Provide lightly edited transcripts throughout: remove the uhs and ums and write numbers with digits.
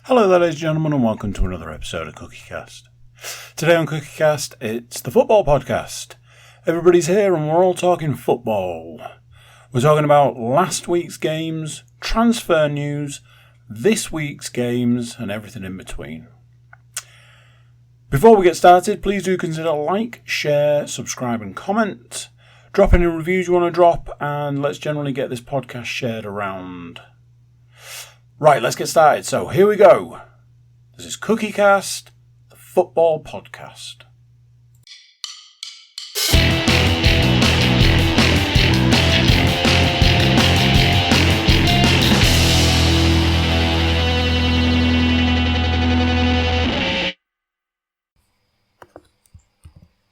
Hello there, ladies and gentlemen, and welcome to another episode of CookieCast. Today on CookieCast, it's the football podcast. Everybody's here and we're all talking football. We're talking about last week's games, transfer news, this week's games, and everything in between. Before we get started, please do consider like, share, subscribe and comment. Drop any reviews you want to drop, and let's generally get this podcast shared around. Right, let's get started. So here we go. This is CookieCast, the football podcast.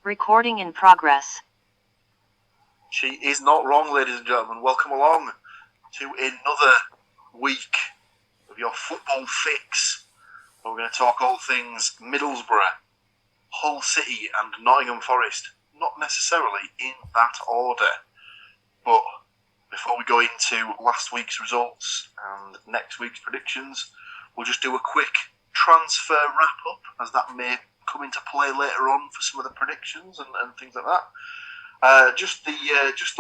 Recording in progress. She is not wrong, ladies and gentlemen. Welcome along to another week of your football fix. We're going to talk all things Middlesbrough, Hull City and Nottingham Forest. Not necessarily in that order. But before we go into last week's results and next week's predictions, we'll just do a quick transfer wrap-up, as that may come into play later on for some of the predictions and things like that. Just the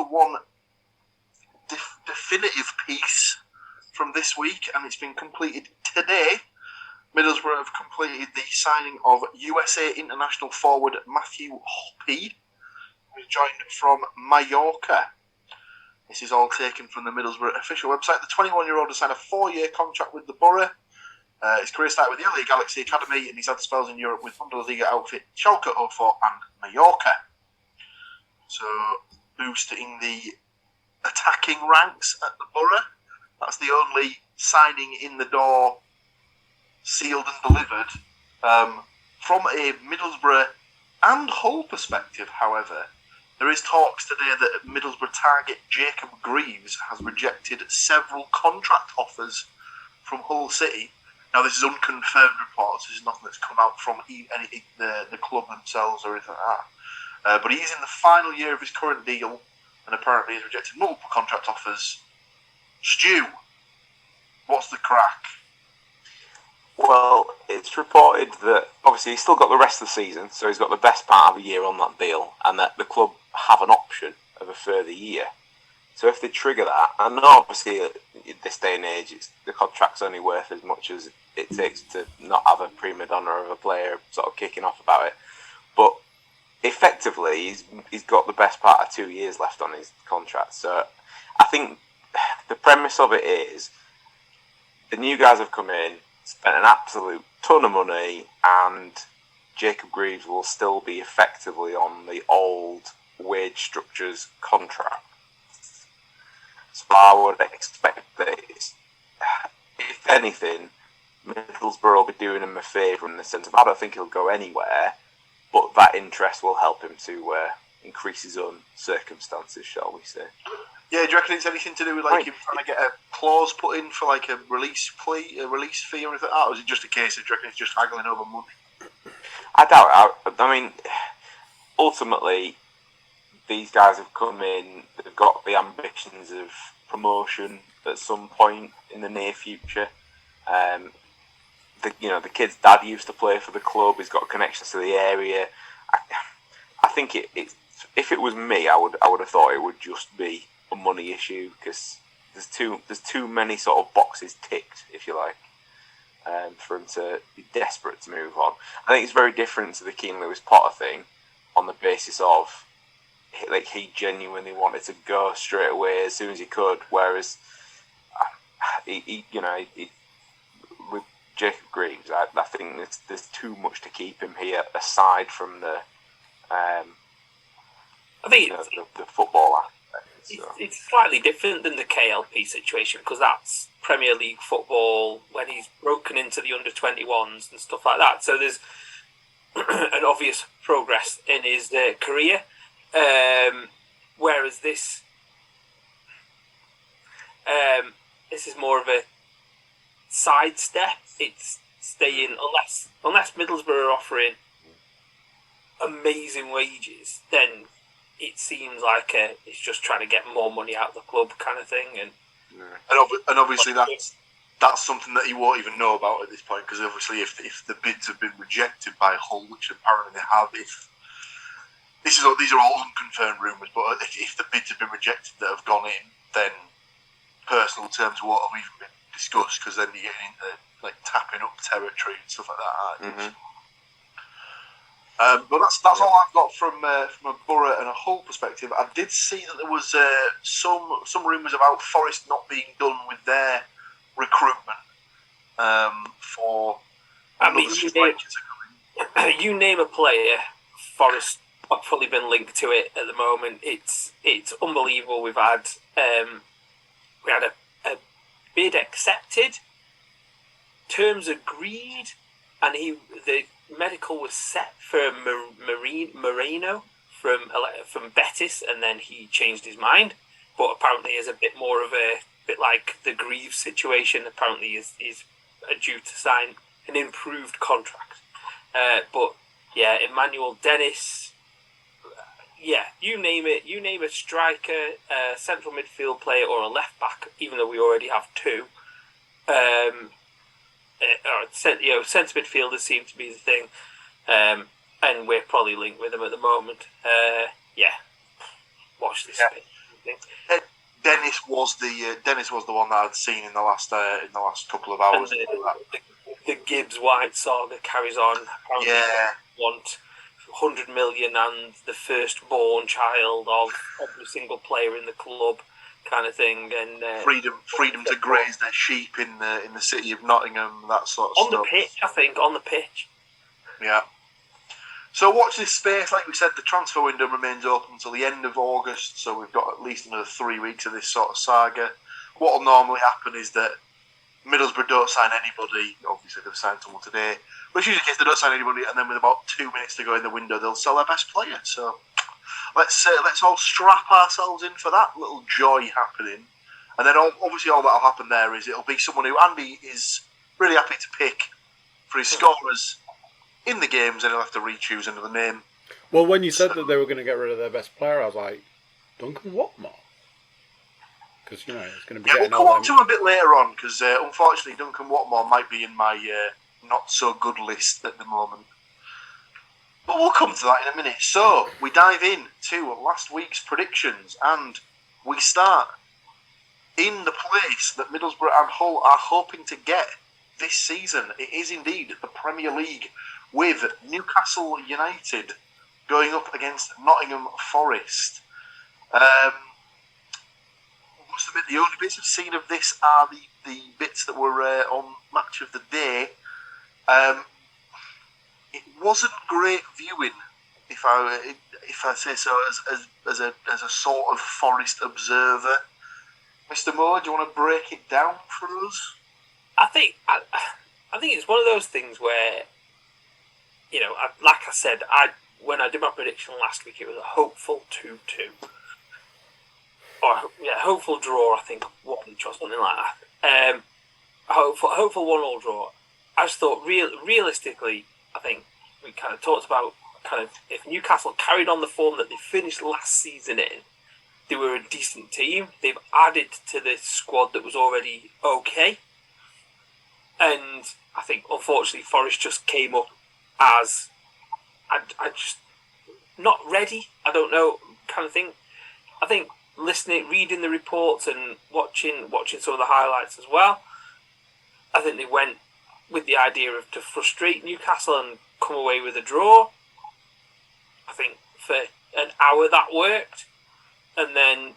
one definitive piece from this week, and it's been completed today. Middlesbrough have completed the signing of USA international forward Matthew Hoppy, who is joined from Mallorca. This is all taken from the Middlesbrough official website. The 21-year-old has signed a 4-year contract with the Borough. His career started with the LA Galaxy Academy, and he's had spells in Europe with Bundesliga outfit Schalke 04 and Mallorca. So, boosting the attacking ranks at the Borough. That's the only signing in the door, sealed and delivered. From a Middlesbrough and Hull perspective, however, there is talks today that Middlesbrough target Jacob Greaves has rejected several contract offers from Hull City. Now, this is unconfirmed reports. This is nothing that's come out from the club themselves or anything like that. But he is in the final year of his current deal, and apparently he's rejected multiple contract offers. Stu, what's the crack? Well, it's reported that obviously he's still got the rest of the season, so he's got the best part of a year on that deal, and that the club have an option of a further year. So if they trigger that, and obviously at this day and age, the contract's only worth as much as it takes to not have a prima donna of a player sort of kicking off about it. But effectively, he's got the best part of 2 years left on his contract. So I think the premise of it is the new guys have come in, spent an absolute ton of money, and Jacob Greaves will still be effectively on the old wage structures contract. So I would expect that if anything, Middlesbrough will be doing him a favour in the sense of I don't think he'll go anywhere, but that interest will help him to increase his own circumstances, shall we say. Yeah, do you reckon it's anything to do with him trying to get a clause put in for a release fee or anything like that, or is it just a case of, do you reckon it's just haggling over money? I doubt it. I mean, ultimately, these guys have come in, they've got the ambitions of promotion at some point in the near future. The kid's dad used to play for the club, he's got connections to the area. I think if it was me, I would have thought it would just be a money issue, because there's too many sort of boxes ticked, if you like, for him to be desperate to move on. I think it's very different to the Keane Lewis Potter thing, on the basis of he genuinely wanted to go straight away as soon as he could, whereas with Jacob Greaves, I think there's too much to keep him here aside from the the football aspect. So. It's slightly different than the KLP situation, because that's Premier League football when he's broken into the under-21s and stuff like that. So there's an obvious progress in his career. Whereas this is more of a sidestep. It's staying, unless Middlesbrough are offering amazing wages, then it seems like it's just trying to get more money out of the club kind of thing. And obviously that's that's something that he won't even know about at this point, because obviously if the bids have been rejected by Hull, which apparently they have, these are all unconfirmed rumours, but if the bids have been rejected that have gone in, then personal terms won't have even been discussed, because then you're getting into like tapping up territory and stuff like that, aren't you? But that's all I've got from a Borough and a Hull perspective. I did see that there was some rumours about Forest not being done with their recruitment for. You name a player, Forest have fully been linked to it at the moment. It's unbelievable. We had a bid accepted, terms agreed, and the medical was set for Moreno from Betis, and then he changed his mind. But apparently, is a bit more of a bit like the Greaves situation. Apparently, is due to sign an improved contract. But yeah, Emmanuel Dennis. Yeah, you name it. You name a striker, a central midfield player, or a left back. Even though we already have two. Centre midfielders seem to be the thing, and we're probably linked with them at the moment. Watch this space. Dennis was the one that I'd seen in the last couple of hours. And the Gibbs White saga carries on. Apparently they want 100 million and the firstborn child of every single player in the club, kind of thing, and freedom to graze their sheep in the city of Nottingham, that sort of stuff. On the pitch. Yeah. So watch this space. Like we said, the transfer window remains open until the end of August, so we've got at least another 3 weeks of this sort of saga. What will normally happen is that Middlesbrough don't sign anybody. Obviously, they've signed someone today, but it's usually the case they don't sign anybody, and then with about 2 minutes to go in the window, they'll sell their best player. So let's all strap ourselves in for that little joy happening, and then obviously all that'll happen there is it'll be someone who Andy is really happy to pick for his scorers in the games, and he'll have to re-choose another name. Well, when you said that they were going to get rid of their best player, I was like, Duncan Watmore? Because, it's going to be getting we'll come on to him a bit later on, because unfortunately Duncan Watmore might be in my not-so-good list at the moment. But we'll come to that in a minute. So, we dive in to last week's predictions, and we start in the place that Middlesbrough and Hull are hoping to get this season. It is indeed the Premier League, with Newcastle United going up against Nottingham Forest. I must admit, the only bits I've seen of this are the bits that were on Match of the Day. It wasn't great viewing, if I say so, as a sort of Forest observer. Mr. Moore, do you want to break it down for us? I think it's one of those things where, like I said, when I did my prediction last week, it was a hopeful 2-2. Hopeful draw, I think, 1 or something like that. Hopeful 1-1 draw. I just thought, realistically, I think we kind of talked about if Newcastle carried on the form that they finished last season in, they were a decent team. They've added to the squad that was already okay. And I think, unfortunately, Forest just came up as I just not ready. I don't know, kind of thing. I think reading the reports and watching some of the highlights as well, I think they went with the idea of to frustrate Newcastle and come away with a draw. I think for an hour that worked, and then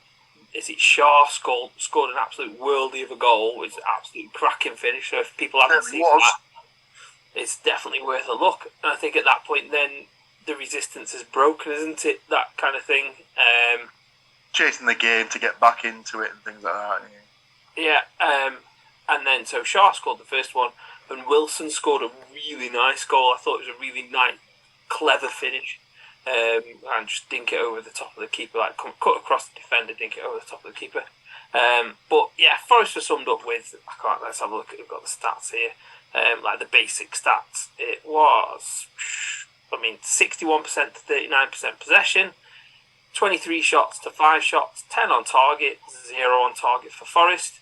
Shaw scored an absolute worldie of a goal. It's an absolute cracking finish. So if people haven't seen that, it's definitely worth a look. And I think at that point, then the resistance is broken, isn't it? That kind of thing. Chasing the game to get back into it and things like that. Yeah. And then so Shaw scored the first one, and Wilson scored a really nice goal. I thought it was a really nice, clever finish. And just dink it over the top of the keeper, cut across the defender, dink it over the top of the keeper. But yeah, Forest was summed up with, let's have a look. We've got the stats here, like the basic stats. It was, 61% to 39% possession, 23 shots to 5 shots, 10 on target, 0 on target for Forest.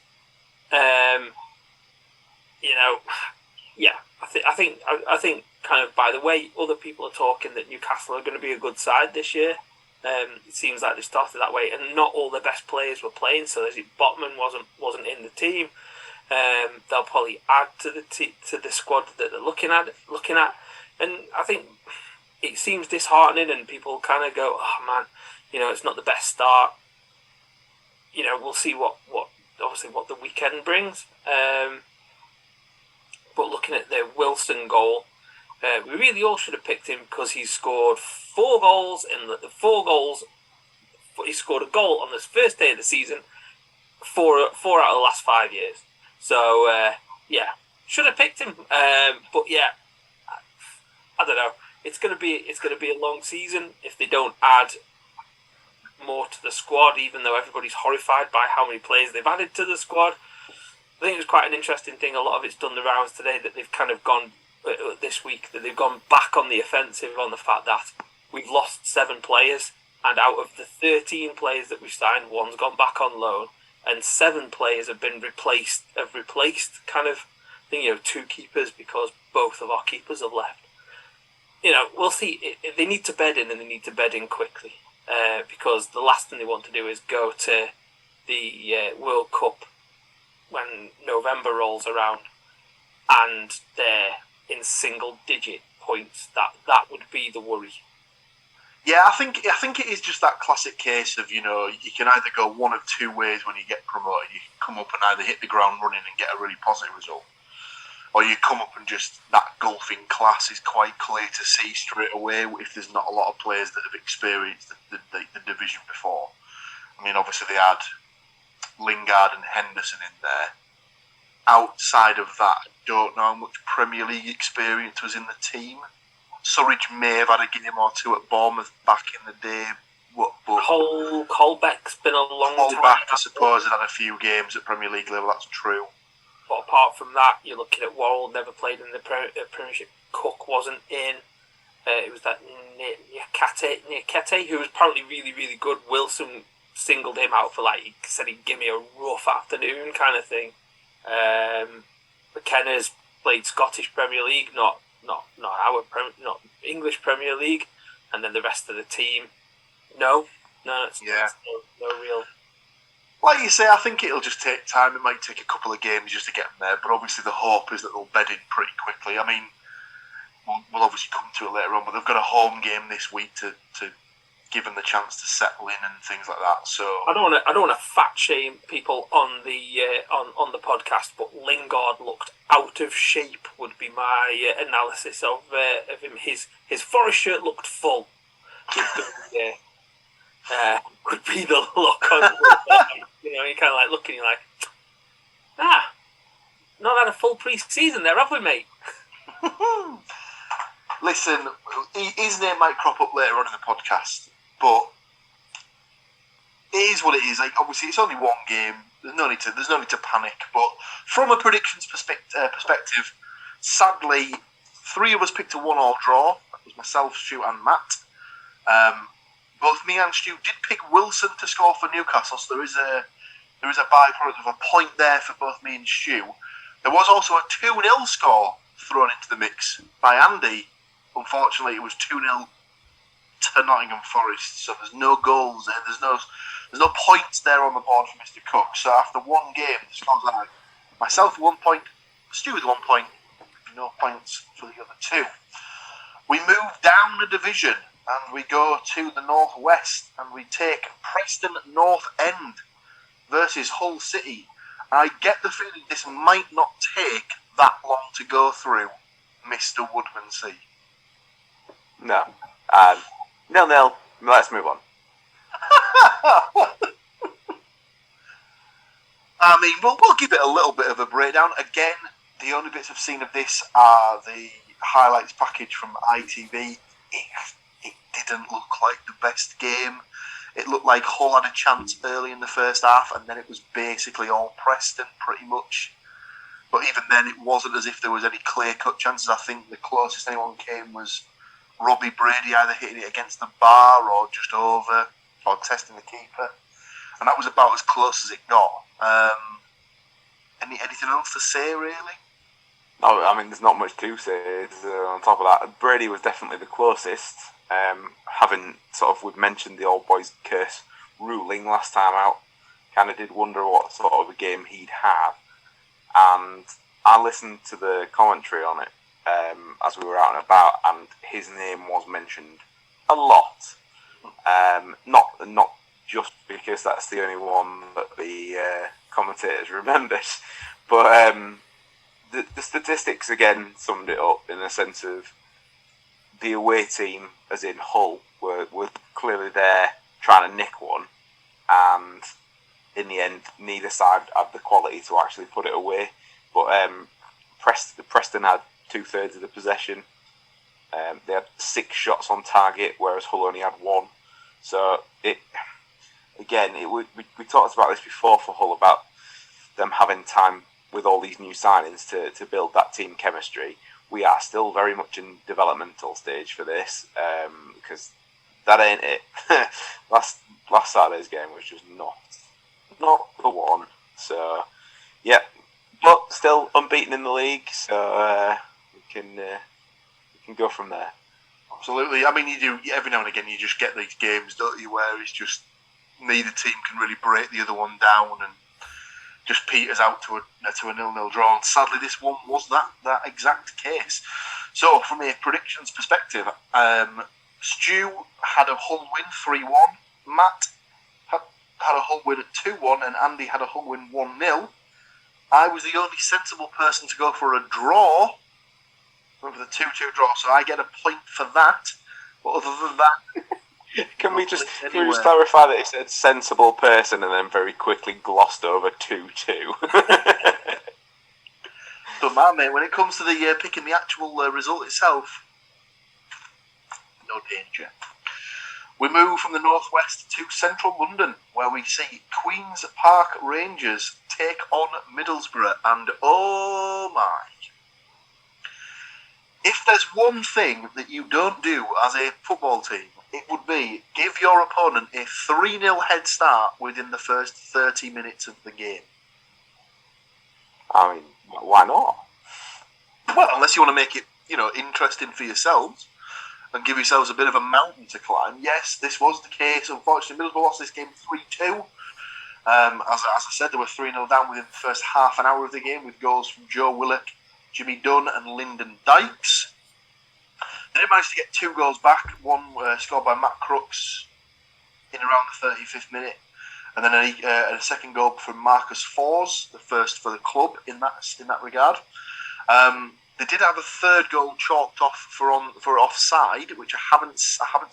I think kind of by the way other people are talking that Newcastle are going to be a good side this year. It seems like they started that way, and not all the best players were playing. So Botman wasn't in the team. They'll probably add to the squad that they're looking at, and I think it seems disheartening, and people kind of go, "Oh man, it's not the best start." We'll see what the weekend brings. But looking at the Wilson goal, we really all should have picked him because he scored 4 goals in the 4 goals. He scored a goal on this first day of the season, 4 out of the last 5 years. So should have picked him. But yeah, I don't know. It's gonna be a long season if they don't add more to the squad. Even though everybody's horrified by how many players they've added to the squad. I think it was quite an interesting thing. A lot of it's done the rounds today that they've kind of gone this week, that they've gone back on the offensive on the fact that we've lost 7 players, and out of the 13 players that we've signed, 1's gone back on loan, and 7 players have been replaced kind of 2 keepers because both of our keepers have left. We'll see. They need to bed in, and they need to bed in quickly because the last thing they want to do is go to the World Cup when November rolls around and they're in single-digit points. That would be the worry. Yeah, I think it is just that classic case of, you can either go one of 2 ways when you get promoted. You can come up and either hit the ground running and get a really positive result, or you come up and just that golfing class is quite clear to see straight away if there's not a lot of players that have experienced the division before. I mean, obviously they had Lingard and Henderson in there. Outside of that, I don't know how much Premier League experience was in the team. Surridge may have had a game or 2 at Bournemouth back in the day. But Colbeck's been a long time. Colbeck, I suppose, had a few games at Premier League level, that's true. But apart from that, you're looking at Worrell, never played in the Premiership. Cook wasn't in. It was that Niakate, who was apparently really, really good. Wilson singled him out for he said he'd give me a rough afternoon kind of thing. McKenna's played Scottish Premier League, not English Premier League, and then the rest of the team, no, it's no real. Like you say, I think it'll just take time. It might take a couple of games just to get them there, but obviously the hope is that they'll bed in pretty quickly. I mean, we'll obviously come to it later on, but they've got a home game this week to give them the chance to settle in and things like that. So I don't want to fat shame people on the podcast, but Lingard looked out of shape. Would be my analysis of him. His Forest shirt looked full. Would be the look on. You kind of looking, you're not had a full pre-season there, have we, mate? Listen, his name might crop up later on in the podcast, but it is what it is. Obviously, it's only 1 game. There's no need to panic. But from a predictions perspective, sadly, 3 of us picked a 1-1 draw. That was myself, Stuart, and Matt. Both me and Stu did pick Wilson to score for Newcastle, so there is a byproduct of a point there for both me and Stu. There was also a 2-0 score thrown into the mix by Andy. Unfortunately, it was 2-0 to Nottingham Forest, so there's no goals there. There's no points there on the board for Mr. Cook. So after 1 game, the scores are myself 1 point, Stu with 1 point, no points for the other 2. We move down the division and we go to the northwest and we take Preston North End versus Hull City. I get the feeling this might not take that long to go through, Mr. Woodmansey. No. 0-0. Let's move on. I mean, we'll give it a little bit of a breakdown. Again, the only bits I've seen of this are the highlights package from ITV. It didn't look like the best game. It looked like Hull had a chance early in the first half, and then it was basically all Preston, pretty much. But even then, it wasn't as if there was any clear-cut chances. I think the closest anyone came was Robbie Brady either hitting it against the bar or just over, or testing the keeper. And that was about as close as it got. Anything else to say, really? No, I mean, there's not much to say. On top of that, Brady was definitely the closest. Having sort of, we've mentioned the old boys curse ruling last time out, kind of did wonder what sort of a game he'd have. And I listened to the commentary on it as we were out and about, and his name was mentioned a lot. Not just because that's the only one that the commentators remembered, but the statistics again summed it up in the sense of the away team, as in Hull, were clearly there trying to nick one, and in the end, neither side had the quality to actually put it away. But Preston had 2/3 of the possession. They had 6 shots on target, whereas Hull only had 1. So we talked about this before for Hull, about them having time with all these new signings to build that team chemistry. We are still very much in developmental stage for this, because that ain't it. last Saturday's game was just not the one. So yeah, but still unbeaten in the league, so we can go from there. Absolutely. I mean, you do every now and again. You just get these games, don't you, where it's just neither team can really break the other one down, and just peters out to a 0-0 draw. And sadly, this one was that exact case. So, from a predictions perspective, Stu had a Hull win 3-1. Matt had a Hull win at 2-1, and Andy had a Hull win 1-0. I was the only sensible person to go for a draw, for the 2-2 draw, so I get a point for that. But other than that, can we just clarify that it said sensible person and then very quickly glossed over 2-2? But man, mate, when it comes to the picking the actual result itself, no danger. We move from the northwest to central London, where we see Queen's Park Rangers take on Middlesbrough, and oh my. If there's one thing that you don't do as a football team, it would be give your opponent a 3-0 head start within the first 30 minutes of the game. I mean, why not? Well, unless you want to make it, interesting for yourselves and give yourselves a bit of a mountain to climb. Yes, this was the case. Unfortunately, Middlesbrough lost this game 3-2. As I said, they were 3-0 down within the first half an hour of the game, with goals from Joe Willock, Jimmy Dunn and Lyndon Dykes. They did manage to get 2 goals back. One scored by Matt Crooks in around the 35th minute, and then a second goal from Marcus Fors, the first for the club in that regard. They did have a third goal chalked off for offside, which I haven't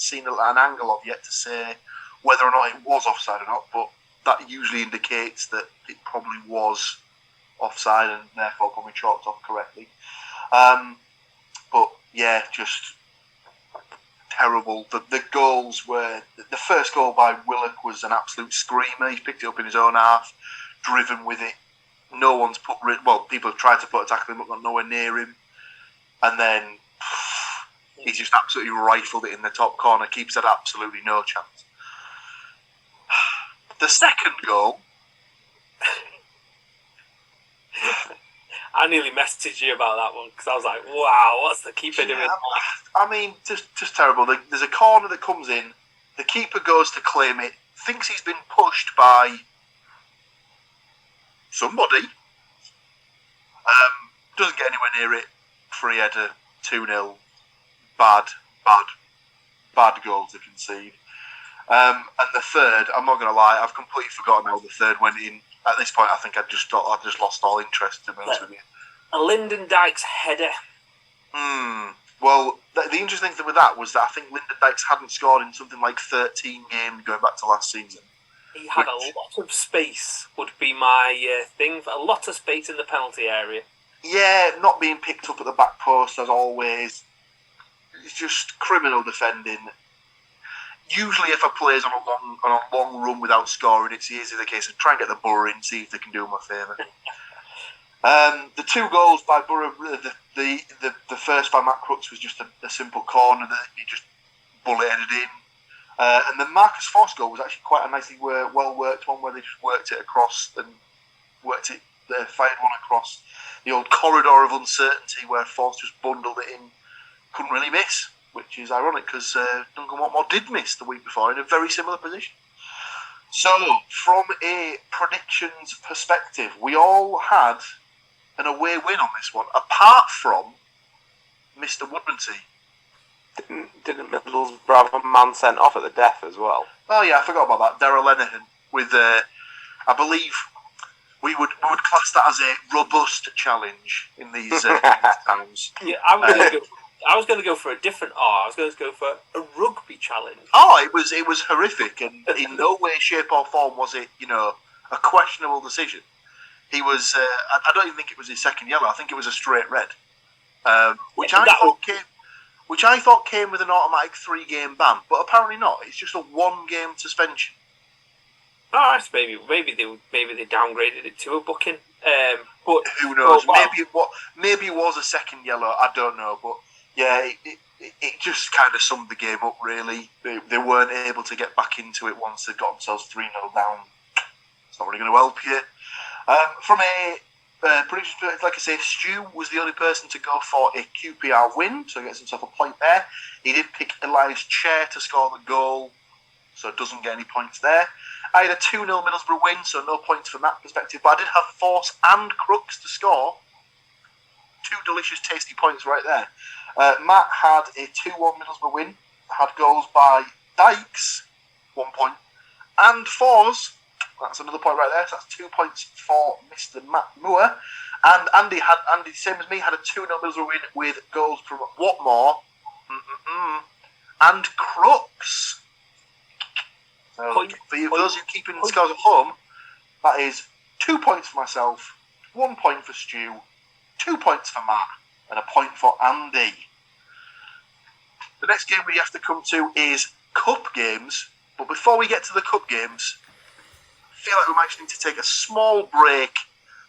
seen an angle of yet to say whether or not it was offside or not, but that usually indicates that it probably was offside and therefore probably chalked off correctly. But yeah, just terrible. The goals were, the first goal by Willock was an absolute screamer. He picked it up in his own half, driven with it. No one's people have tried to put a tackle in, but got nowhere near him. And then he's just absolutely rifled it in the top corner. Keeps had absolutely no chance. The second goal. I nearly messaged you about that one because I was like, wow, what's the keeper doing? I mean, just terrible. There's a corner that comes in. The keeper goes to claim it, thinks he's been pushed by somebody. Doesn't get anywhere near it. Free header, 2-0. Bad goal to concede. And the third, I'm not going to lie, I've completely forgotten how the third went in. At this point, I think I just lost all interest, to be honest with you. A Lyndon Dykes header. Well, the interesting thing with that was that I think Lyndon Dykes hadn't scored in something like 13 games going back to last season. He had a lot of space, would be my thing. A lot of space in the penalty area. Yeah, not being picked up at the back post as always. It's just criminal defending. Usually, if a player's on a long run without scoring, it's easily the case of try and get the Borough in, see if they can do him a favour. The 2 goals by Borough, the first by Matt Crooks was just a simple corner that he just bullet-headed in. And the Marcus Force goal was actually quite a nicely well-worked one, where they just worked it across and fired one across. the old corridor of uncertainty where Force just bundled it in, couldn't really miss, which is ironic because Duncan Watmore did miss the week before in a very similar position. So, from a predictions perspective, we all had an away win on this one, apart from Mr. Woodmansey. Didn't Middlesbrough have a man sent off at the death as well? Oh yeah, I forgot about that. Daryl Lenihan with, I believe, we would class that as a robust challenge in these times. Yeah, I was going to go for a different R. I was going to go for a rugby challenge. Oh, it was horrific, and in no way, shape, or form was it, a questionable decision. He was. I don't even think it was his second yellow. I think it was a straight red, which I thought came with an automatic 3-game ban, but apparently not. It's just a 1-game suspension. Oh, maybe they downgraded it to a booking. But who knows? Maybe it was a second yellow. I don't know, but yeah, it just kind of summed the game up. Really, they weren't able to get back into it once they got themselves 3-0 down. It's not really going to help you. From a prediction, like I say, Stu was the only person to go for a QPR win, so he gets himself a point there. He did pick Elias Chair to score the goal, so it doesn't get any points there. I had a 2-0 Middlesbrough win, so no points from that perspective, but I did have Force and Crooks to score. 2 delicious, tasty points right there. Matt had a 2-1 Middlesbrough win, had goals by Dykes, 1 point, and Force. That's another point right there. So that's 2 points for Mr. Matt Moore. And Andy, same as me, had a 2-0 Middlesbrough win with goals from Watmore and Crooks. So for those who keeping the scores at home, that is 2 points for myself, 1 point for Stu, 2 points for Matt, and a point for Andy. The next game we have to come to is Cup games. But before we get to the Cup games, I feel like we might need to take a small break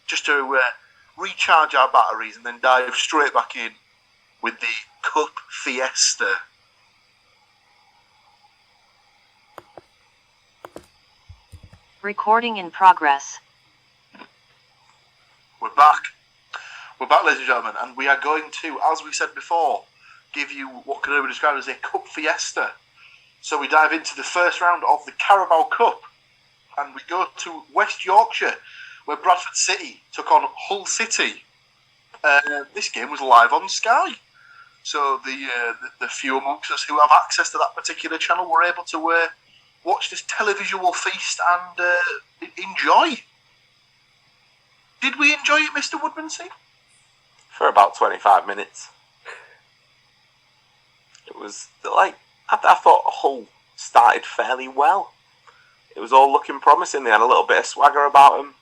just to recharge our batteries and then dive straight back in with the Cup Fiesta. Recording in progress. We're back. We're back, ladies and gentlemen, and we are going to, as we said before, give you what can only be described as a Cup Fiesta. So we dive into the first round of the Carabao Cup, and we go to West Yorkshire, where Bradford City took on Hull City. This game was live on Sky, so the few amongst us who have access to that particular channel were able to watch this televisual feast and enjoy. Did we enjoy it, Mr. Woodmansey? For about 25 minutes. It was like, I thought Hull started fairly well. It was all looking promising. They had a little bit of swagger about them.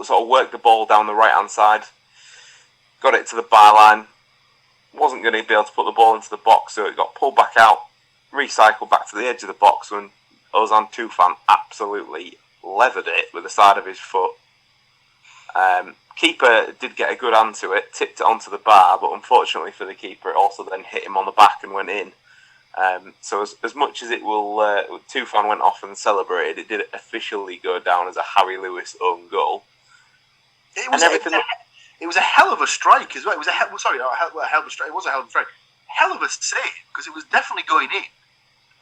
Sort of worked the ball down the right hand side. Got it to the byline. Wasn't going to be able to put the ball into the box, so it got pulled back out, recycled back to the edge of the box when Ozan Tufan absolutely leathered it with the side of his foot. Keeper did get a good hand to it, tipped it onto the bar, but unfortunately for the keeper, it also then hit him on the back and went in. So as much as it will, Tufan went off and celebrated, it did officially go down as a Harry Lewis own goal. It was a hell of a strike as well. It was a hell of a strike. It was a hell of a strike. Hell of a save, because it was definitely going in.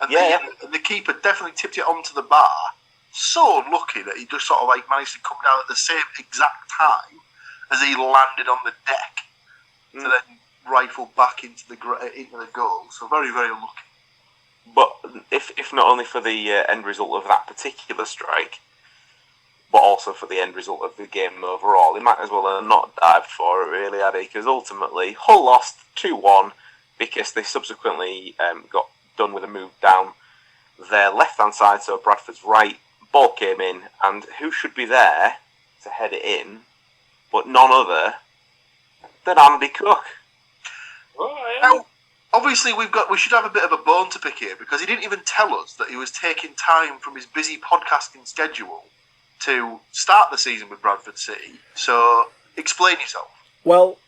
And the keeper definitely tipped it onto the bar. So unlucky that he just sort of managed to come down at the same exact time as he landed on the deck to then rifle back into the goal. So very, very unlucky. But if not only for the end result of that particular strike, but also for the end result of the game overall, he might as well have not dived for it, really, had he? Because ultimately, Hull lost 2-1 because they subsequently got done with a move down their left-hand side, so Bradford's right. Ball came in, and who should be there to head it in but none other than Andy Cook. Oh, yeah. Now, obviously, we should have a bit of a bone to pick here, because he didn't even tell us that he was taking time from his busy podcasting schedule to start the season with Bradford City. So, explain yourself. Well,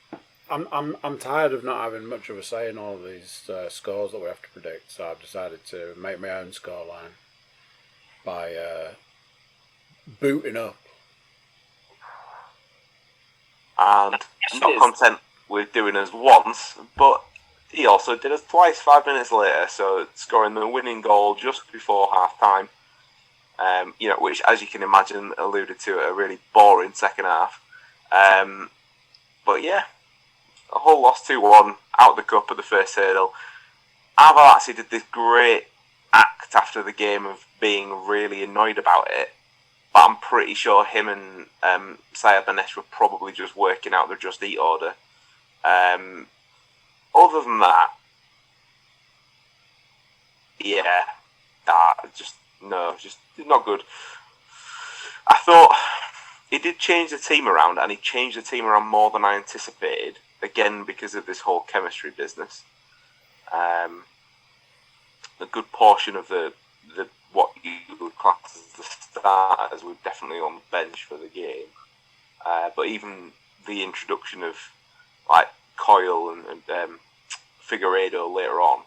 I'm tired of not having much of a say in all of these scores that we have to predict, so I've decided to make my own scoreline by booting up and not content with doing us once, but he also did us twice 5 minutes later, so scoring the winning goal just before half-time, which, as you can imagine, alluded to a really boring second half. But yeah, a whole loss 2-1, out of the cup at the first hurdle. Avo actually did this great act after the game of being really annoyed about it, but I'm pretty sure him and Syed Manesh were probably just working out their Just Eat order. Other than that, yeah, just not good. I thought he did change the team around, and he changed the team around more than I anticipated, again because of this whole chemistry business. A good portion of the what you would class as the starters were definitely on the bench for the game. But even the introduction of like Coyle and Figueiredo later on,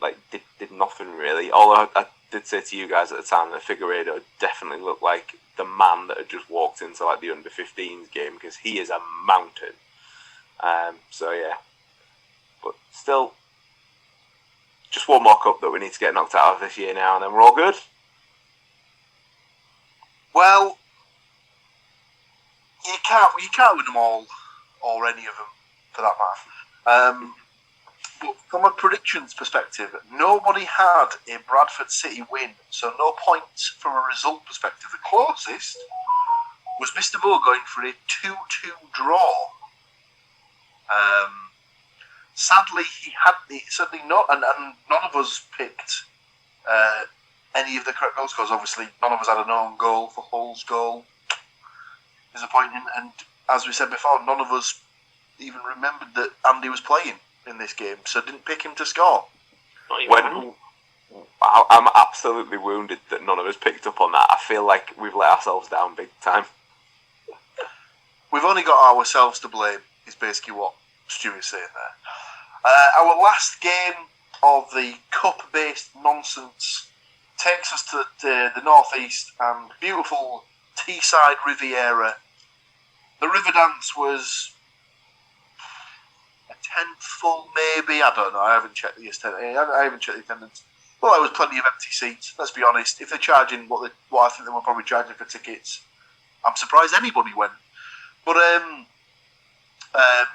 like did nothing really. Although I did say to you guys at the time that Figueiredo definitely looked like the man that had just walked into like the under-15s game, because he is a mountain. So yeah, but still, just one more cup that we need to get knocked out of this year now, and then we're all good. Well, you can't win them all, or any of them, for that matter. But from a predictions perspective, nobody had a Bradford City win, so no points from a result perspective. The closest was Mr. Moore going for a 2-2 draw. Sadly, certainly not, and none of us picked any of the correct goal scores. Obviously, none of us had an own goal for Hull's goal. Disappointing, and as we said before, none of us even remembered that Andy was playing in this game, so didn't pick him to score. I'm absolutely wounded that none of us picked up on that. I feel like we've let ourselves down big time. We've only got ourselves to blame, is basically what Stuart's saying there. Our last game of the cup-based nonsense takes us to the northeast and beautiful Teesside Riviera. The River Dance was a tenth full, maybe. I don't know. I haven't checked the attendance. Well, there was plenty of empty seats. Let's be honest. If they're charging what I think they were probably charging for tickets, I'm surprised anybody went. But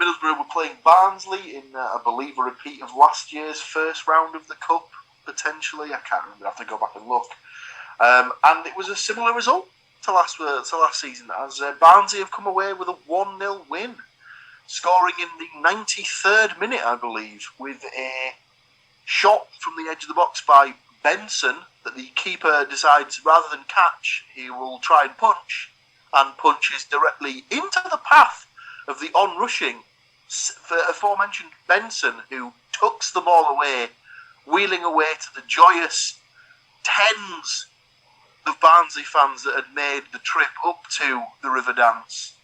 Middlesbrough were playing Barnsley in, I believe, a repeat of last year's first round of the cup, potentially. I can't remember. I have to go back and look. And it was a similar result to last season, as Barnsley have come away with a 1-0 win, scoring in the 93rd minute, I believe, with a shot from the edge of the box by Benson that the keeper decides rather than catch, he will try and and punches directly into the path of the onrushing aforementioned Benson, who tucks the ball away, wheeling away to the joyous tens of Barnsley fans that had made the trip up to the River Dance,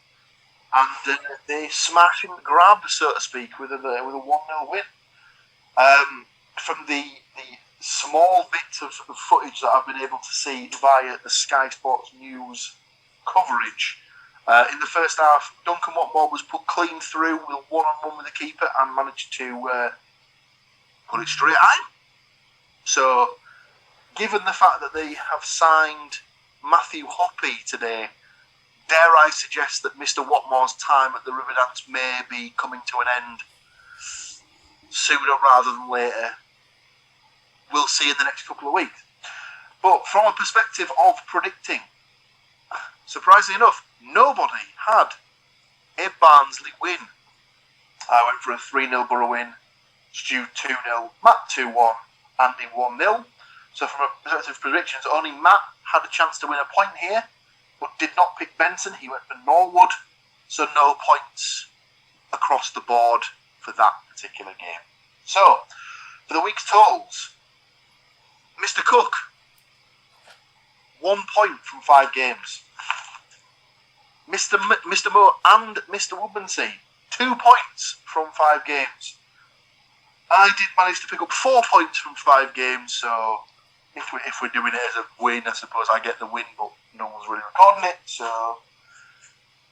and they smash and grab, so to speak, with a 1-0 win. From the small bits of footage that I've been able to see via the Sky Sports News coverage, in the first half, Duncan Watmore was put clean through with a one-on-one with the keeper and managed to put it straight at him. So, given the fact that they have signed Matthew Hoppy today, dare I suggest that Mr. Watmore's time at the River Dance may be coming to an end sooner rather than later. We'll see in the next couple of weeks. But from a perspective of predicting, surprisingly enough, nobody had a Barnsley win. I went for a 3-0 Borough win, Stu 2-0, Matt 2-1, Andy 1-0. So from a perspective of predictions, only Matt had a chance to win a point here, but did not pick Benson. He went for Norwood, so no points across the board for that particular game. So, for the week's totals, Mr. Cook, 1 point from 5 games. Mr. Moore and Mr. Woodmansey, 2 points from 5 games. I did manage to pick up 4 points from 5 games, so if we're doing it as a win, I suppose I get the win, but no one's really recording it, so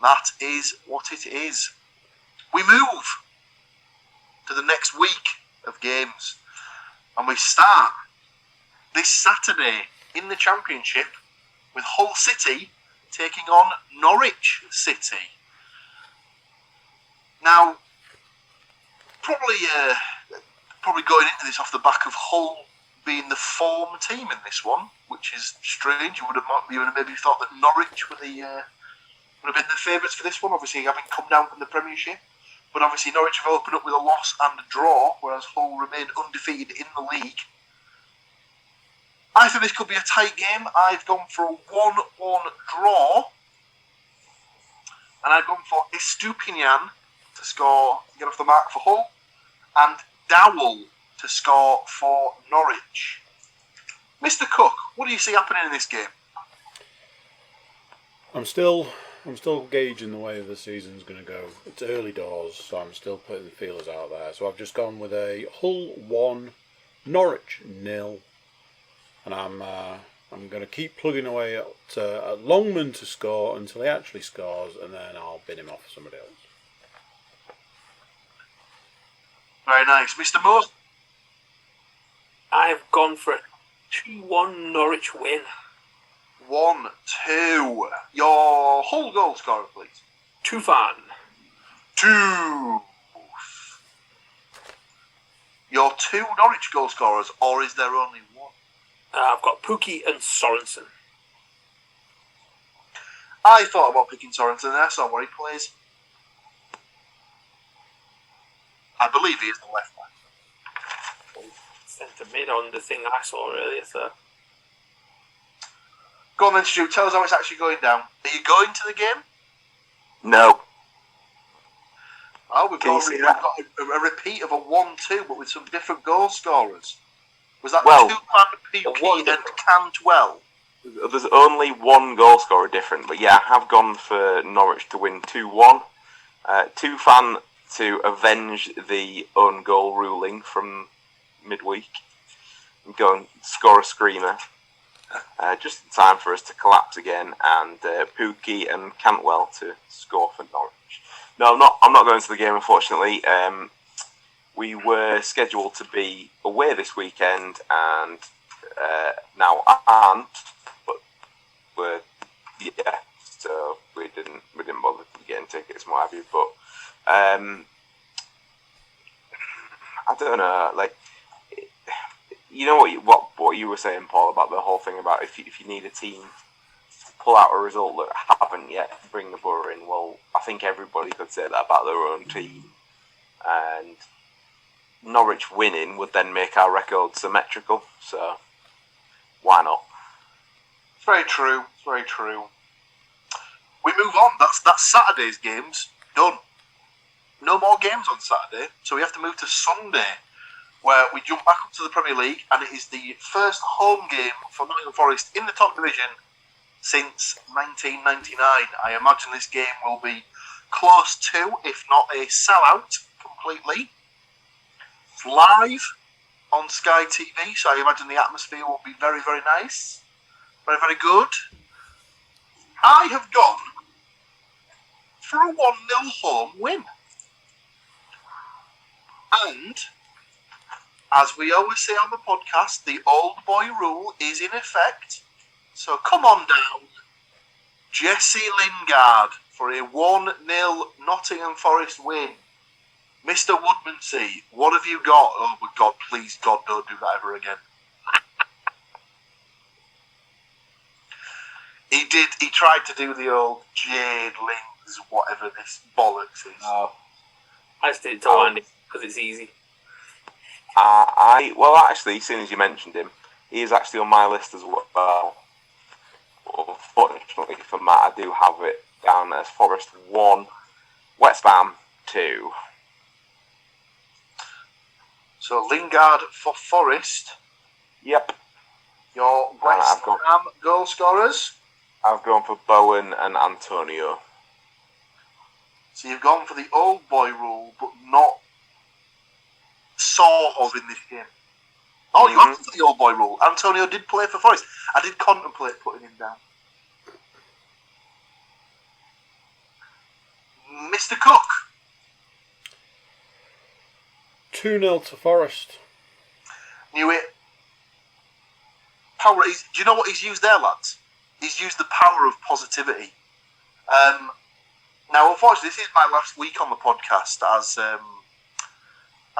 That is what it is. We move to the next week of games. And we start this Saturday in the Championship with Hull City taking on Norwich City. Now, probably going into this off the back of Hull being the form team in this one, which is strange. You would have maybe thought that Norwich would have been the favourites for this one, obviously having come down from the Premiership. But obviously Norwich have opened up with a loss and a draw, whereas Hull remain undefeated in the league. I think this could be a tight game. I've gone for a 1-1 draw. And I've gone for Estupinian to score, get off the mark for Hull, and Dowell to score for Norwich. Mr. Cook, what do you see happening in this game? I'm still gauging the way the season's going to go. It's early doors, so I'm still putting the feelers out there. So I've just gone with a Hull 1, Norwich 0, and I'm going to keep plugging away at Longman to score until he actually scores, and then I'll bin him off for somebody else. Very nice. Mr. Moore? I've gone for a 2-1 Norwich win. 1-2. Your Hull goal scorer, please. Tufan. 2. Your 2 Norwich goal scorers, or is there only one? I've got Pookie and Sorensen. I thought about picking Sorensen there, so where he plays. I believe he is the left back. Centre mid on the thing I saw earlier, so. Go on then, Stu, tell us how it's actually going down. Are you going to the game? No. Oh, we've got a repeat of a 1-2, but with some different goal scorers. Was that Tufan, Pookie and Cantwell? There's only one goal scorer different, but yeah, I have gone for Norwich to win 2-1. Tufan to avenge the own goal ruling from midweek and go and score a screamer. Just in time for us to collapse again, and Pookie and Cantwell to score for Norwich. No, I'm not going to the game, unfortunately. We were scheduled to be away this weekend, and now aren't. But so we didn't bother getting tickets and what have you. But I don't know, like. You know what you were saying, Paul, about the whole thing about if you need a team to pull out a result that haven't yet, bring the Borough in. Well, I think everybody could say that about their own team, and Norwich winning would then make our record symmetrical. So why not? It's very true. It's very true. We move on. That's Saturday's games done. No more games on Saturday, so we have to move to Sunday, where we jump back up to the Premier League, and it is the first home game for Nottingham Forest in the top division since 1999. I imagine this game will be close to, if not a sellout, completely. It's live on Sky TV, so I imagine the atmosphere will be very, very nice. Very, very good. I have gone for a 1-0 home win. And as we always say on the podcast, the old boy rule is in effect. So come on down, Jesse Lingard, for a 1-0 Nottingham Forest win. Mr. Woodmansey, what have you got? Oh my God, please God, don't do that ever again. He tried to do the old Jade Lings, whatever this bollocks is. Oh. I just did it to Andy because it's easy. Actually, as soon as you mentioned him, he is actually on my list as well. Unfortunately for Matt, I do have it down as Forest 1, West Ham 2. So Lingard for Forest. Yep. Your West Ham goal scorers? I've gone for Bowen and Antonio. So you've gone for the old boy rule, but not sort of in this game. Oh, you have for the old boy rule. Antonio did play for Forest. I did contemplate putting him down. Mr. Cook. 2-0 to Forest. Knew it. Power. Do you know what he's used there, lads? He's used the power of positivity. Now, unfortunately, this is my last week on the podcast as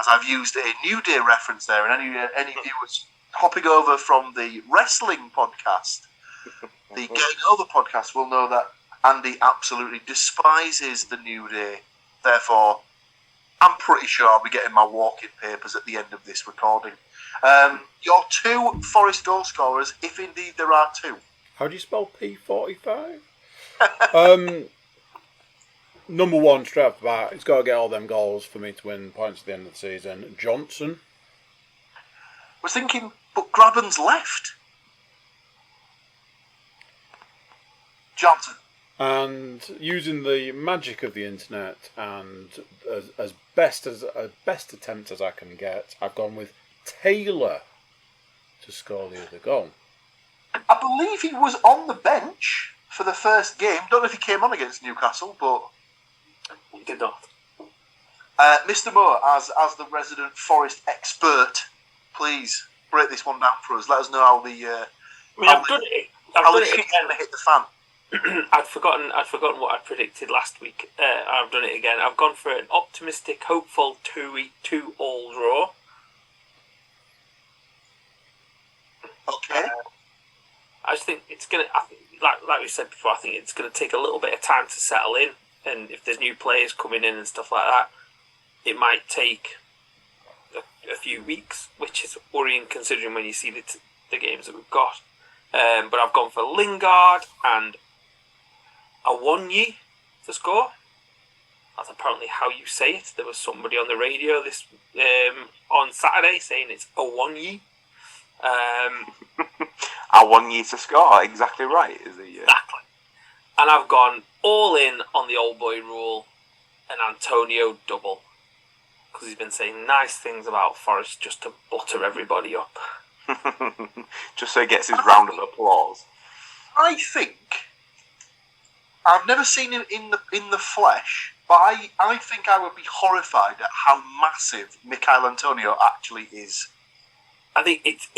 I've used a New Day reference there, and any viewers hopping over from the wrestling podcast, the Getting Over podcast, will know that Andy absolutely despises the New Day. Therefore, I'm pretty sure I'll be getting my walking papers at the end of this recording. Your 2 Forest goal scorers, if indeed there are 2. How do you spell P45? Number 1, straight off the bat, he's got to get all them goals for me to win points at the end of the season. Johnson. Was thinking, but Graben's left. Johnson. And using the magic of the internet and as best attempt as I can get, I've gone with Taylor to score the other goal. I believe he was on the bench for the first game. Don't know if he came on against Newcastle, but He did not. Mr. Moore, as the resident Forest expert, please break this one down for us. Let us know how the I've done it shit's again. going to hit the fan. I'd forgotten what I predicted last week. I've done it again. I've gone for an optimistic, hopeful 2-2 draw. Okay. I just think it's gonna. Like we said before, I think it's gonna take a little bit of time to settle in, and if there's new players coming in and stuff like that, it might take a few weeks, which is worrying considering when you see the games that we've got. But I've gone for Lingard and Awonyi to score. That's apparently how you say it. There was somebody on the radio this on Saturday saying it's Awonyi. I want you to score. Exactly right. Is it? Exactly. And I've gone all in on the old boy rule, an Antonio double, because he's been saying nice things about Forest just to butter everybody up. Just so he gets his round of applause. I think I've never seen him in the flesh, but I think I would be horrified at how massive Michail Antonio actually is. I think it's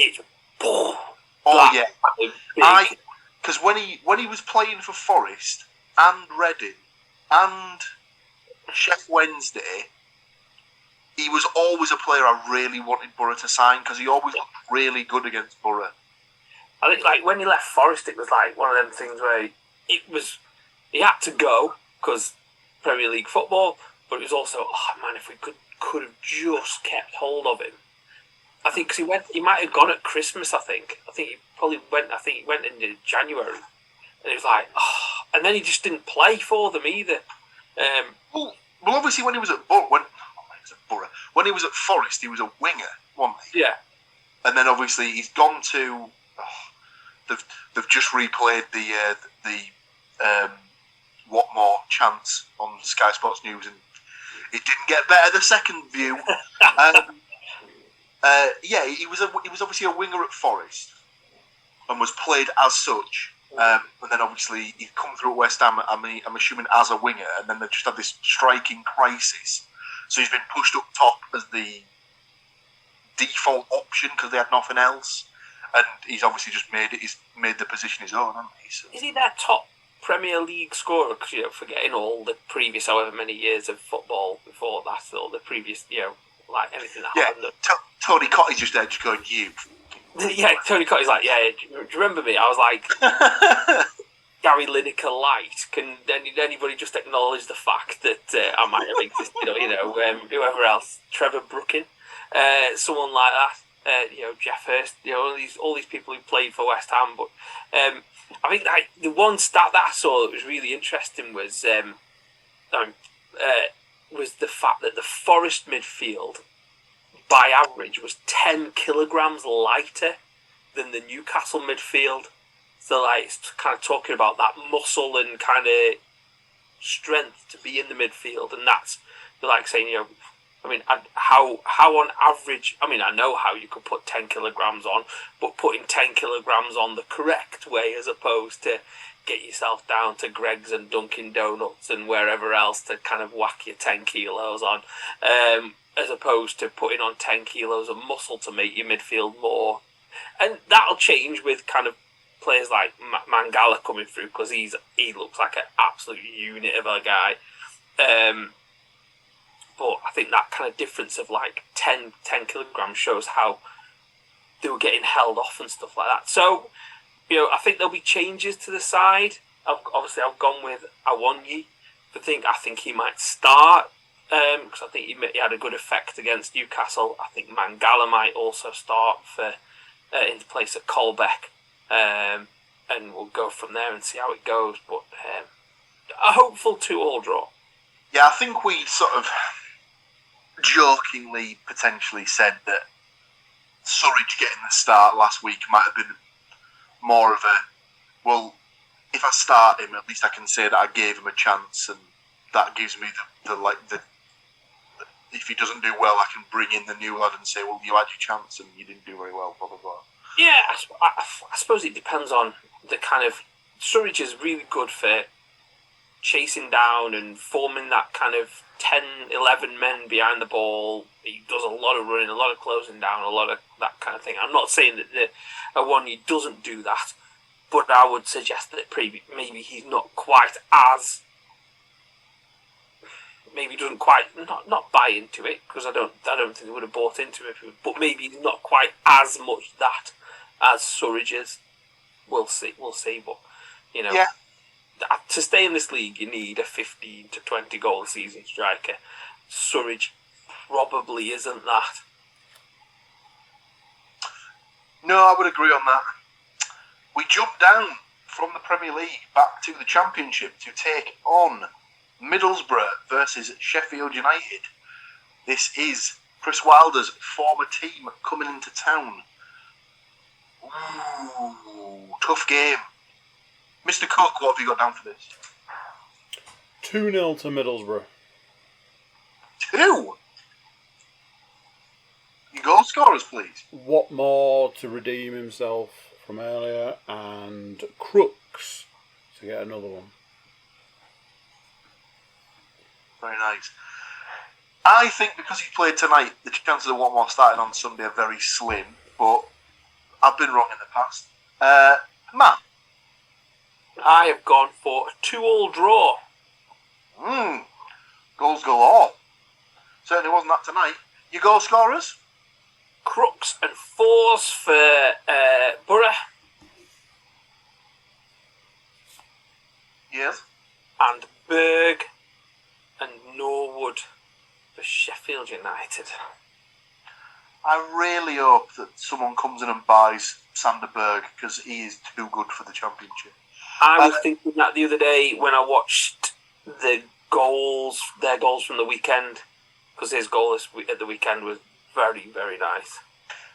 Oh yeah, big. Because when he was playing for Forest and Reading and Chef Wednesday, he was always a player I really wanted Borough to sign because he always looked really good against Borough. I think like when he left Forest, it was like one of them things where he had to go because Premier League football, but it was also if we could have just kept hold of him. I think because he might have gone at Christmas. I think he probably went. I think he went into January, and it was like, and then he just didn't play for them either. Well, obviously when he was at Borough, when he was at Forest, he was a winger, wasn't he? Yeah. And then obviously he's gone to. They've just replayed the What More chance on Sky Sports News, and it didn't get better the second view. He was obviously a winger at Forest and was played as such. And then obviously he'd come through at West Ham, I'm assuming as a winger, and then they just had this striking crisis. So he's been pushed up top as the default option because they had nothing else. And he's obviously just made the position his own, hasn't he? So. Is he their top Premier League scorer? Because forgetting all the previous however many years of football before that, all the previous like everything that happened. Tony Cotty's just there, just going, you. Yeah, Tony Cotty's like, yeah. Do you remember me? I was like Gary Lineker light. Can anybody just acknowledge the fact that I might have existed? Whoever else, Trevor Brookin, someone like that. Jeff Hurst. All these people who played for West Ham. But I think the one stat that I saw that was really interesting was the fact that the Forest midfield, by average, was 10 kilograms lighter than the Newcastle midfield. So, it's kind of talking about that muscle and kind of strength to be in the midfield, and that's like saying, how on average. I know how you could put 10 kilograms on, but putting 10 kilograms on the correct way as opposed to get yourself down to Greg's and Dunkin' Donuts and wherever else to kind of whack your 10 kilos on, as opposed to putting on 10 kilos of muscle to make your midfield more. And that'll change with kind of players like Mangala coming through, because he looks like an absolute unit of a guy. But I think that kind of difference of like 10 kilograms shows how they were getting held off and stuff like that. So, I think there'll be changes to the side. I've gone with Awonyi. I think he might start, because I think he had a good effect against Newcastle. I think Mangala might also start in place of Colbeck, and we'll go from there and see how it goes. But a hopeful 2-2 draw. Yeah, I think we sort of jokingly potentially said that Surridge getting the start last week might have been more of a, well, if I start him, at least I can say that I gave him a chance, and that gives me the if he doesn't do well, I can bring in the new lad and say, well, you had your chance and you didn't do very well, blah, blah, blah. Yeah, I suppose it depends on the kind of... Surridge is really good for chasing down and forming that kind of 10, 11 men behind the ball. He does a lot of running, a lot of closing down, a lot of that kind of thing. I'm not saying that the Awonyi doesn't do that, but I would suggest that maybe he's not quite as... Maybe he doesn't quite not buy into it, because I don't think they would have bought into it. But maybe he's not quite as much that as Surridge is. We'll see. But yeah. To stay in this league, you need a 15 to 20 goal a season striker. Surridge probably isn't that. No, I would agree on that. We jump down from the Premier League back to the Championship to take on Middlesbrough versus Sheffield United. This is Chris Wilder's former team coming into town. Ooh, tough game. Mr. Cook, what have you got down for this? 2-0 to Middlesbrough. 2? Your goal scorers, please. Watmore to redeem himself from earlier, and Crooks to get another one. Very nice. I think because he played tonight, the chances of Watmore starting on Sunday are very slim, but I've been wrong in the past. Matt? I have gone for a 2-2 draw. Goals galore. Certainly wasn't that tonight. Your goal scorers? Crooks and fours for Borough. Yes. And Berg and Norwood for Sheffield United. I really hope that someone comes in and buys Sander Berg, because he is too good for the Championship. I was thinking that the other day when I watched their goals from the weekend, because his goal at the weekend was very, very nice.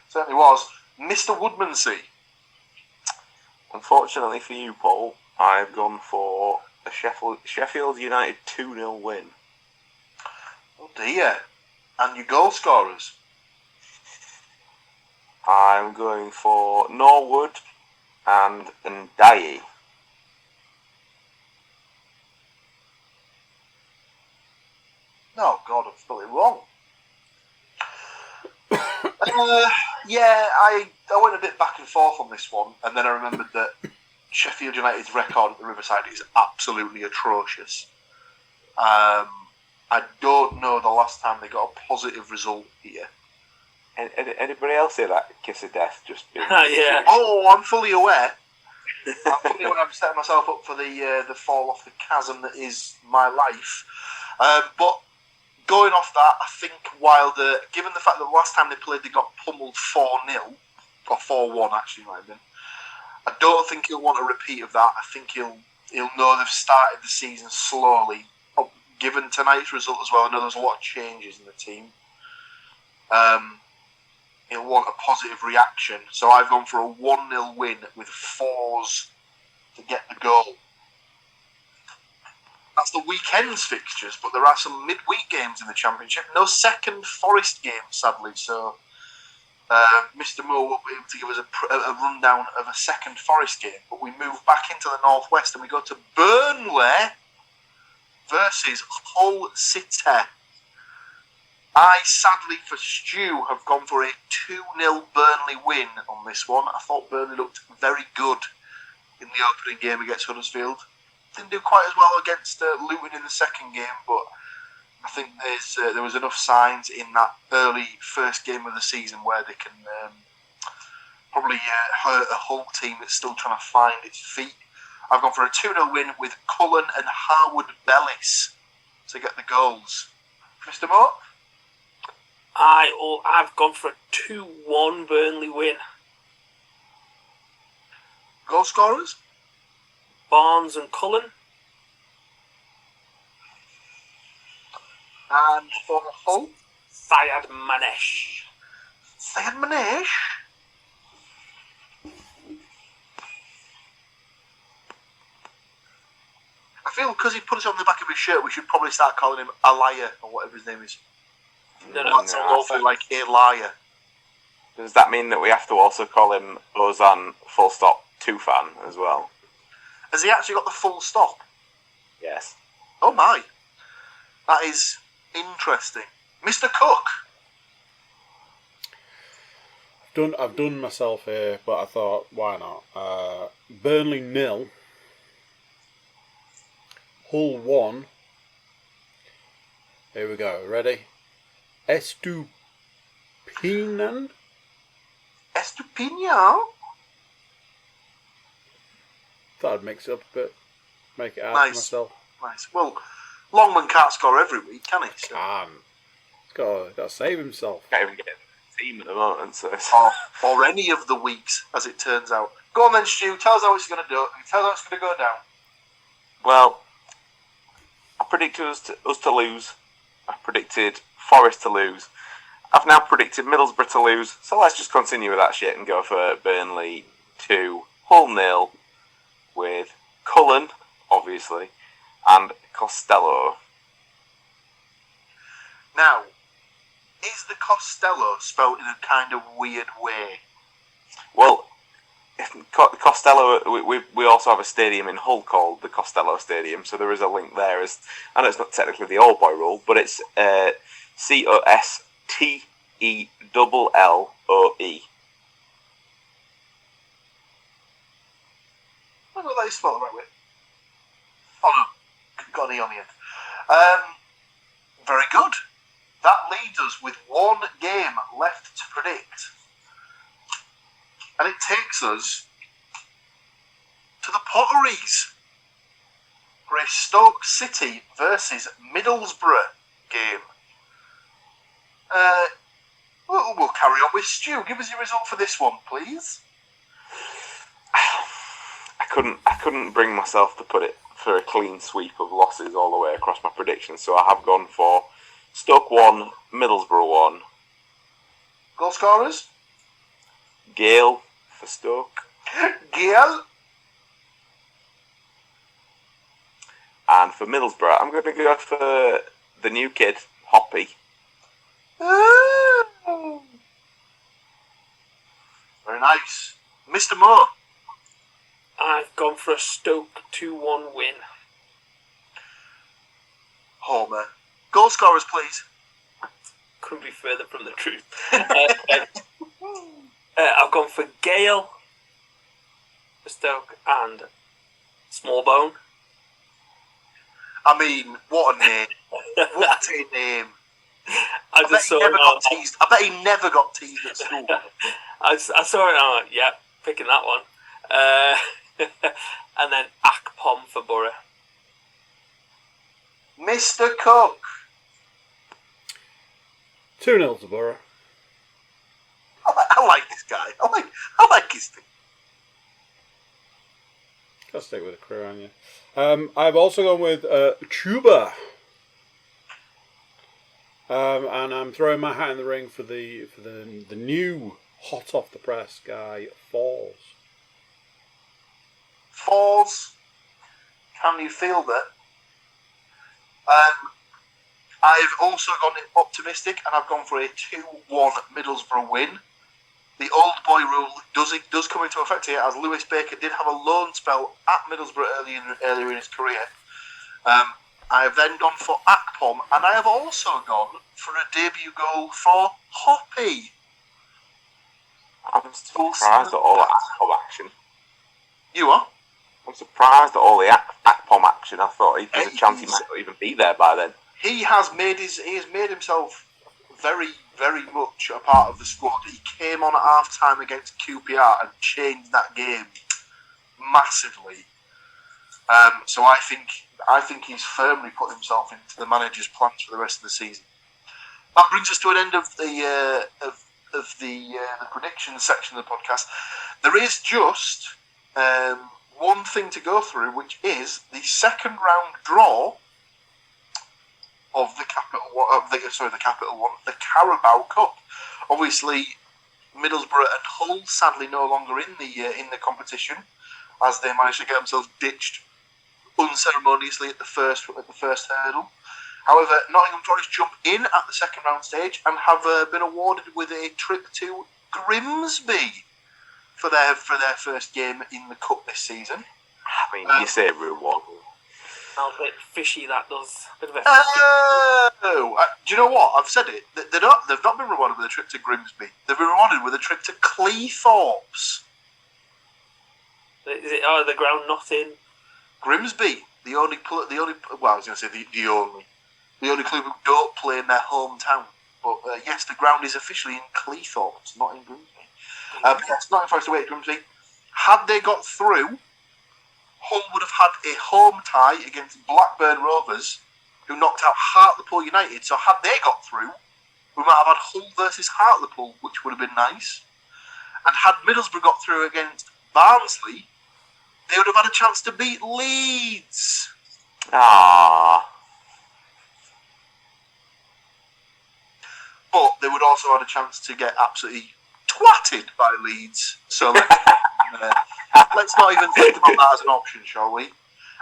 Certainly was. Mr. Woodmansey. Unfortunately for you, Paul, I've gone for a Sheffield United 2-0 win. Oh dear. And your goal scorers? I'm going for Norwood and Ndiaye. Oh God, I've spelled it wrong. I went a bit back and forth on this one, and then I remembered that Sheffield United's record at the Riverside is absolutely atrocious. I don't know the last time they got a positive result here. Anybody else hear that kiss of death just being... Yeah. Oh, I'm fully aware. I'm setting myself up for the fall off the chasm that is my life. But going off that, I think Wilder, given the fact that the last time they played they got pummeled 4-0, or 4-1 actually might have been, I don't think he'll want a repeat of that. I think he'll know they've started the season slowly. Given tonight's result as well, I know there's a lot of changes in the team. He'll want a positive reaction. So I've gone for a 1-0 win with 4s to get the goal. That's the weekend's fixtures, but there are some midweek games in the Championship. No second Forest game, sadly. So Mr. Moore will be able to give us a rundown of a second Forest game, but we move back into the northwest and we go to Burnley versus Hull City. I, sadly for Stu, have gone for a 2-0 Burnley win on this one. I thought Burnley looked very good in the opening game against Huddersfield. Didn't do quite as well against Luton in the second game, but I think there was enough signs in that early first game of the season where they can probably hurt a Hull team that's still trying to find its feet. I've gone for a 2-0 win with Cullen and Harwood Bellis to get the goals. Mr. Moore? I've gone for a 2-1 Burnley win. Goal scorers? Barnes and Cullen. And for Hull? Syed Manesh. Syed Manesh? I feel because he put it on the back of his shirt, we should probably start calling him a liar or whatever his name is. No, That sounds awfully like a liar. Does that mean that we have to also call him Ozan full stop Tufan as well? Has he actually got the full stop? Yes. Oh my. That is interesting. Mr. Cook. I've done myself here, but I thought, why not? Burnley 0, Hull 1. Here we go. Ready? Estupiñán. Thought I'd mix it up a bit, make it hard for myself. Nice. Well, Longman can't score every week, can he? So. He's got to save himself. Can't even get in the team at the moment, so or any of the weeks, as it turns out. Go on then, Stu. Tell us how it's going to do. Tell us how it's going to go down. Well, I predicted us to lose. I predicted Forest to lose. I've now predicted Middlesbrough to lose, so let's just continue with that shit and go for Burnley 2, Hull 0, with Cullen, obviously, and Costello. Now, is the Costello spelled in a kind of weird way? Well, Costello, we also have a stadium in Hull called the Costello Stadium, so there is a link there. I know it's not technically the old boy rule, but it's Costeelloe. I don't know that you spelled the right way. Oh no, got an E on the end. Very good. That leaves us with one game left to predict. And it takes us to the Potteries for a Stoke City versus Middlesbrough game. We'll carry on with Stu. Give us your result for this one, please. I couldn't bring myself to put it for a clean sweep of losses all the way across my predictions, so I have gone for Stoke 1, Middlesbrough 1. Goal scorers? Gale for Stoke. Gale? And for Middlesbrough, I'm going to go for the new kid, Hoppy. Oh. Very nice. Mr. Moore? I've gone for a Stoke 2-1 win. Homer. Goal scorers, please. Couldn't be further from the truth. I've gone for Gale for Stoke and Smallbone. I mean, what a name. What a name. I bet he never got teased at school. I saw it, picking that one. And then Akpom for Borough. Mr. Cook. 2-0 to Borough. I like this guy. I like his thing. Gotta stick with the crew, aren't you? I've also gone with Chuba. And I'm throwing my hat in the ring for the new hot off the press guy, Falls. Falls. Can you feel that? I've also gone optimistic and I've gone for a 2-1 Middlesbrough win. the old boy rule does come into effect here, as Lewis Baker did have a loan spell at Middlesbrough earlier in his career. I have then gone for Akpom, and I have also gone for a debut goal for Hoppy. I'm surprised at all the Akpom action. You are? I'm surprised at all the Akpom action. I thought there's a chance he might not even be there by then. He has made himself very, very much a part of the squad. He came on at half time against QPR and changed that game massively. So I think he's firmly put himself into the manager's plans for the rest of the season. That brings us to an end of the predictions section of the podcast. There is just one thing to go through, which is the second round draw of the Carabao Cup. Obviously, Middlesbrough and Hull sadly no longer in the competition, as they managed to get themselves ditched unceremoniously at the first hurdle. However, Nottingham Forest jump in at the second round stage and have been awarded with a trip to Grimsby for their first game in the cup this season. I mean, you say reward. A bit fishy, that does. Bit of a do you know what? I've said it. They've not been rewarded with a trip to Grimsby. They've been rewarded with a trip to Cleethorpes. Is it, the ground not in? Grimsby, the only club who don't play in their hometown. But yes, the ground is officially in Cleethorpes, not in Grimsby. But yes, Nottingham Forest away at Grimsby. Had they got through, Hull would have had a home tie against Blackburn Rovers, who knocked out Hartlepool United. So had they got through, we might have had Hull versus Hartlepool, which would have been nice. And had Middlesbrough got through against Barnsley, they would have had a chance to beat Leeds. Ah. But they would also have had a chance to get absolutely twatted by Leeds. So let's not even think about that as an option, shall we? You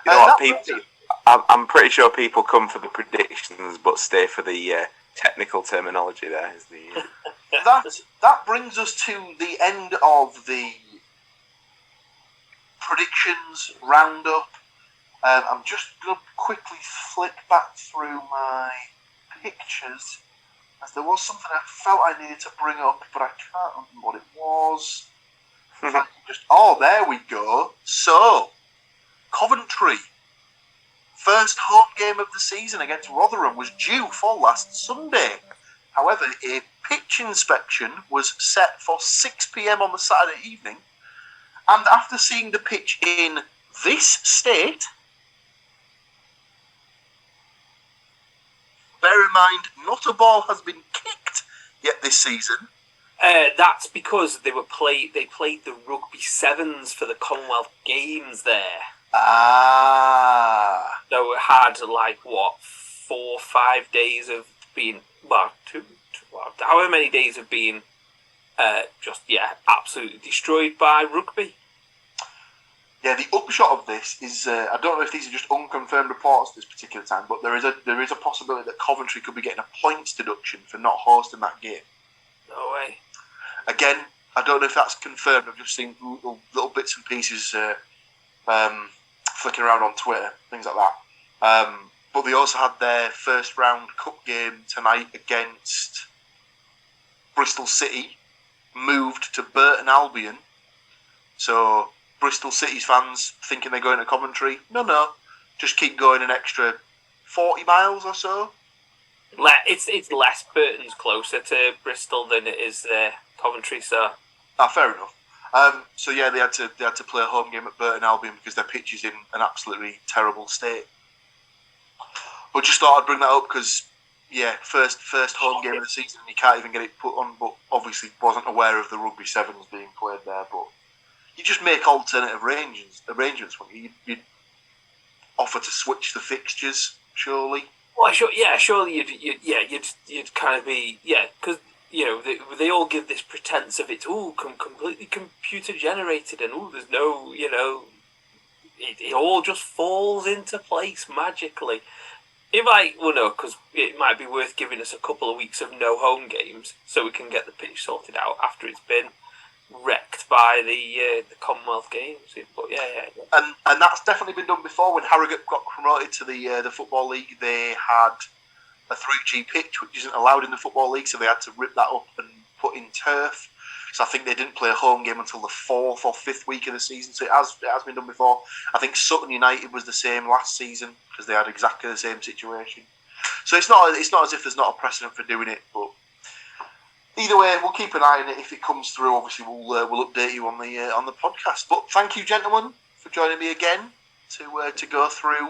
know what, I'm pretty sure people come for the predictions but stay for the technical terminology there. That brings us to the end of the predictions roundup. I'm just going to quickly flick back through my pictures, as there was something I felt I needed to bring up, but I can't remember what it was. There we go. So, Coventry, first home game of the season against Rotherham, was due for last Sunday. However, a pitch inspection was set for 6 p.m. on the Saturday evening, and after seeing the pitch in this state, bear in mind, not a ball has been kicked yet this season. That's because they played the rugby sevens for the Commonwealth Games there. Ah. So it had 4 or 5 days of being however many days of being absolutely destroyed by rugby. Yeah, the upshot of this is I don't know if these are just unconfirmed reports this particular time, but there is a possibility that Coventry could be getting a points deduction for not hosting that game. No way. Again, I don't know if that's confirmed. I've just seen little bits and pieces flicking around on Twitter, things like that. But they also had their first round cup game tonight against Bristol City, moved to Burton Albion. So Bristol City's fans thinking they're going to Coventry. No, just keep going an extra 40 miles or so. It's less. Burton's closer to Bristol than it is Coventry, so. Fair enough. So yeah, they had to play a home game at Burton Albion because their pitch is in an absolutely terrible state. But just thought I'd bring that up because first home game of the season, you can't even get it put on. But obviously wasn't aware of the rugby sevens being played there. But you just make alternative arrangements. You'd offer to switch the fixtures, surely. Well, surely you'd kind of be because they all give this pretense of it's completely computer generated and there's no it all just falls into place magically. Because it might be worth giving us a couple of weeks of no home games so we can get the pitch sorted out after it's been wrecked by the Commonwealth Games. But yeah. And that's definitely been done before. When Harrogate got promoted to the Football League, they had a 3G pitch, which isn't allowed in the Football League, so they had to rip that up and put in turf. So I think they didn't play a home game until the 4th or 5th week of the season. So it has been done before. I think Sutton United was the same last season because they had exactly the same situation. So it's not as if there's not a precedent for doing it. But either way, we'll keep an eye on it. If it comes through, obviously we'll update you on the podcast. But thank you, gentlemen, for joining me again to go through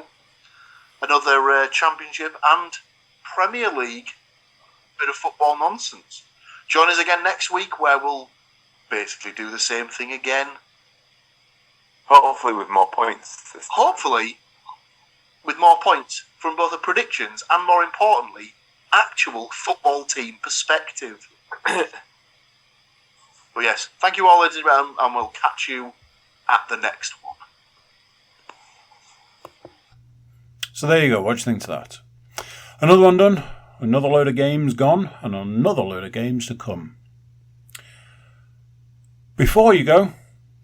another Championship and Premier League bit of football nonsense. Join us again next week where we'll basically do the same thing again. Hopefully with more points. Hopefully with more points from both the predictions and, more importantly, actual football team perspective. But yes, thank you all, ladies and gentlemen, and we'll catch you at the next one. So there you go, what do you think to that? Another one done. Another load of games gone, and another load of games to come. Before you go,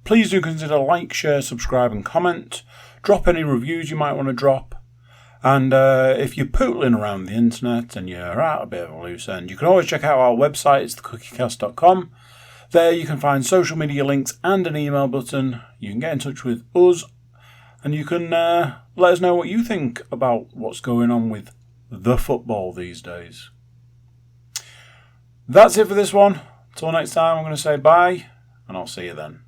please do consider like, share, subscribe and comment. Drop any reviews you might want to drop. And if you're pootling around the internet and you're out a bit of a loose end, you can always check out our website, it's thecookiecast.com. There you can find social media links and an email button. You can get in touch with us and you can let us know what you think about what's going on with the football these days. That's it for this one. Till next time, I'm going to say bye, and I'll see you then.